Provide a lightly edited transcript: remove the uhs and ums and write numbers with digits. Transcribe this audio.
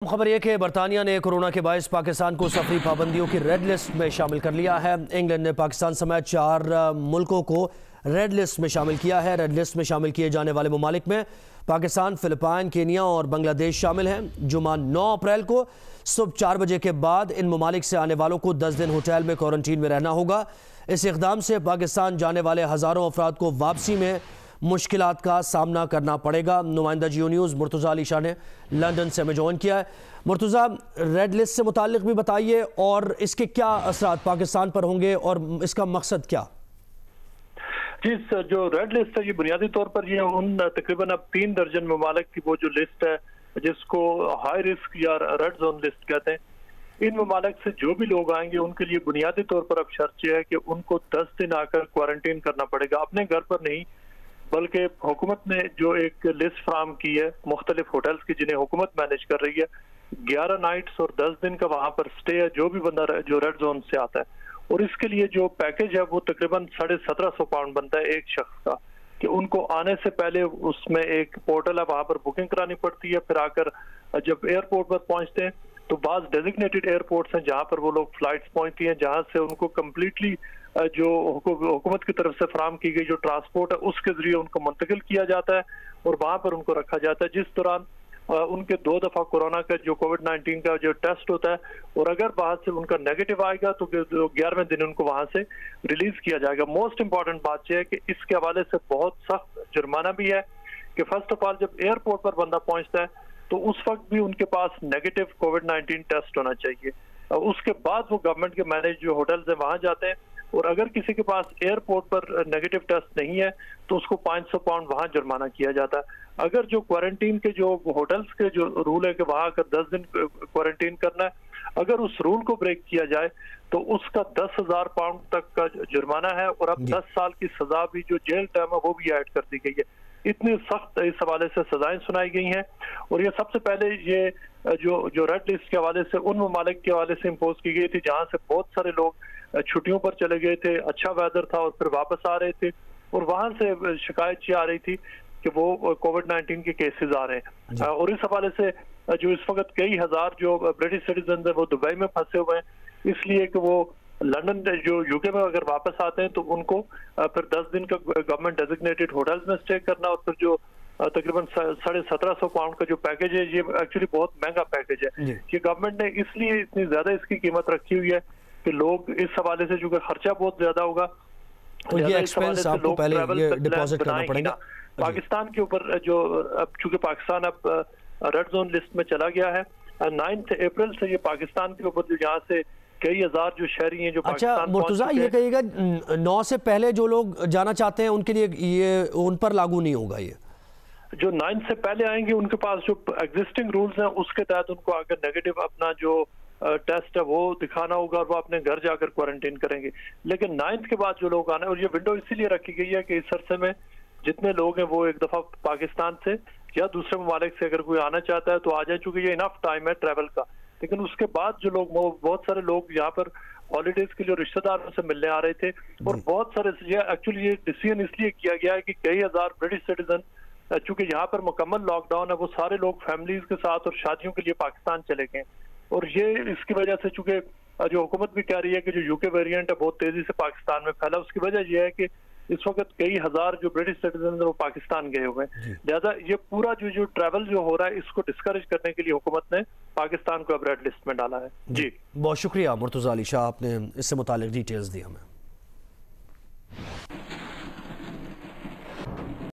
खबर यह कि बरतानिया ने कोरोना के बायस पाकिस्तान को सफरी पाबंदियों की रेड लिस्ट में शामिल कर लिया है। इंग्लैंड ने पाकिस्तान समेत 4 मुल्कों को रेड लिस्ट में शामिल किया है। रेड लिस्ट में शामिल किए जाने वाले ममालिक में पाकिस्तान, फिलिपाइन, केनिया और बांग्लादेश शामिल हैं। जुमा 9 अप्रैल को सुबह 4 बजे के बाद इन ममालिक से आने वालों को 10 दिन होटल में क्वारंटीन में रहना होगा। इस इक़दाम से पाकिस्तान जाने वाले हज़ारों अफराद को वापसी में मुश्किलात का सामना करना पड़ेगा। नुमाइंदा जियो न्यूज़ मुर्तज़ा अली शाह ने लंदन से हमें ज्वाइन किया है। मुर्तज़ा, रेड लिस्ट से मुताल्लिक़ भी बताइए और इसके क्या असरात पाकिस्तान पर होंगे और इसका मकसद क्या? जी सर, जो रेड लिस्ट है ये बुनियादी तौर पर ये उन तकरीबन अब 3 दर्जन ममालिक की वो जो लिस्ट है जिसको हाई रिस्क या रेड जोन लिस्ट कहते हैं। इन ममालिक से जो भी लोग आएंगे उनके लिए बुनियादी तौर पर अब शर्त यह है कि उनको 10 दिन आकर क्वारंटीन करना पड़ेगा, अपने घर पर नहीं बल्कि हुकूमत ने जो एक लिस्ट फ्राहम की है मुख्तलिफ होटल्स की जिन्हें हुकूमत मैनेज कर रही है। 11 नाइट्स और 10 दिन का वहां पर स्टे है जो भी बंदा जो रेड जोन से आता है, और इसके लिए जो पैकेज है वो तकरीबन 1750 पाउंड बनता है एक शख्स का। कि उनको आने से पहले उसमें एक पोर्टल है, वहां पर बुकिंग करानी पड़ती है। फिर आकर जब एयरपोर्ट पर पहुंचते हैं तो बाज़ डेजिग्नेटेड एयरपोर्ट्स हैं जहां पर वो लोग फ्लाइट्स पहुंचती हैं, जहां से उनको कम्प्लीटली जो हुकूमत की तरफ से फराम की गई जो ट्रांसपोर्ट है उसके जरिए उनको मुंतकिल किया जाता है और वहां पर उनको रखा जाता है, जिस दौरान उनके 2 दफा कोरोना का जो कोविड-19 का जो टेस्ट होता है, और अगर बाहर से उनका नेगेटिव आएगा तो 11वें दिन उनको वहां से रिलीज किया जाएगा। मोस्ट इंपॉर्टेंट बात यह है कि इसके हवाले से बहुत सख्त जुर्माना भी है कि फर्स्ट ऑफ ऑल जब एयरपोर्ट पर बंदा पहुंचता है तो उस वक्त भी उनके पास नेगेटिव कोविड-19 टेस्ट होना चाहिए। उसके बाद वो गवर्नमेंट के मैनेज जो होटल्स हैं वहां जाते हैं, और अगर किसी के पास एयरपोर्ट पर नेगेटिव टेस्ट नहीं है तो उसको 500 पाउंड वहां जुर्माना किया जाता है। अगर जो क्वारंटीन के जो होटल्स के जो रूल है कि वहां आकर 10 दिन क्वारंटीन करना है, अगर उस रूल को ब्रेक किया जाए तो उसका 10,000 पाउंड तक का जुर्माना है, और अब 10 साल की सजा भी जो जेल टर्म है वो भी ऐड कर दी गई है। इतनी सख्त इस हवाले से सजाएं सुनाई गई हैं। और ये सबसे पहले ये जो रेड लिस्ट के हवाले से उन ममालिक के हवाले से इम्पोज की गई थी जहां से बहुत सारे लोग छुट्टियों पर चले गए थे, अच्छा वेदर था और फिर वापस आ रहे थे, और वहां से शिकायत ये आ रही थी कि वो कोविड-19 के केसेस आ रहे हैं। और इस हवाले से जो इस वक्त कई हजार जो ब्रिटिश सिटीजन है वो दुबई में फंसे हुए हैं, इसलिए कि वो लंदन जो यूके में अगर वापस आते हैं तो उनको फिर 10 दिन का गवर्नमेंट डेजिग्नेटेड होटल्स में स्टे करना, और फिर जो तकरीबन 1750 पाउंड का जो पैकेज है ये एक्चुअली बहुत महंगा पैकेज है। ये गवर्नमेंट ने इसलिए इतनी ज्यादा इसकी कीमत रखी हुई है कि लोग इस हवाले से चूंकि खर्चा बहुत ज्यादा होगा तो ये एक्सपेंस आपको पहले ये डिपॉजिट करना पड़ेगा। पाकिस्तान के ऊपर जो अब चूंकि पाकिस्तान अब रेड जोन लिस्ट में चला गया है, 9 अप्रैल से ये पाकिस्तान के ऊपर जो यहाँ से कई हजार जो शहरी हैं जो पाकिस्तान मुर्तज़ा ये कहिएगा 9 से पहले जो लोग जाना चाहते हैं उनके लिए ये उन पर लागू नहीं होगा? ये जो 9 से पहले आएंगे उनके पास जो एग्जिस्टिंग रूल्स हैं उसके तहत उनको अगर नेगेटिव अपना जो टेस्ट है वो दिखाना होगा और वो अपने घर जाकर क्वारंटीन करेंगे। लेकिन 9 के बाद जो लोग आना है, और ये विंडो इसीलिए रखी गई है कि इस अरसे में जितने लोग हैं वो एक दफा पाकिस्तान से या दूसरे ममालिक से अगर कोई आना चाहता है तो आ जाए, चूंकि ये इनफ टाइम है ट्रैवल का। लेकिन उसके बाद जो लोग बहुत सारे लोग यहाँ पर हॉलीडेज के लिए रिश्तेदारों से मिलने आ रहे थे, और बहुत सारे एक्चुअली ये डिसीजन इसलिए किया गया है कि कई हजार ब्रिटिश सिटीजन चूंकि यहाँ पर मुकम्मल लॉकडाउन है वो सारे लोग फैमिलीज के साथ और शादियों के लिए पाकिस्तान चले गए, और ये इसकी वजह से चूंकि जो हुकूमत भी कह रही है कि जो यूके वेरिएंट है बहुत तेजी से पाकिस्तान में फैला, उसकी वजह यह है कि इस वक्त कई हजार जो ब्रिटिश सिटीजन है वो पाकिस्तान गए हुए हैं। लिहाजा ये पूरा जो ट्रैवल जो हो रहा है इसको डिस्करेज करने के लिए हुकूमत ने पाकिस्तान को अब रेड लिस्ट में डाला है। जी बहुत शुक्रिया मुर्तज़ा अली शाह, आपने इससे मुतालिक डिटेल्स दी हमें।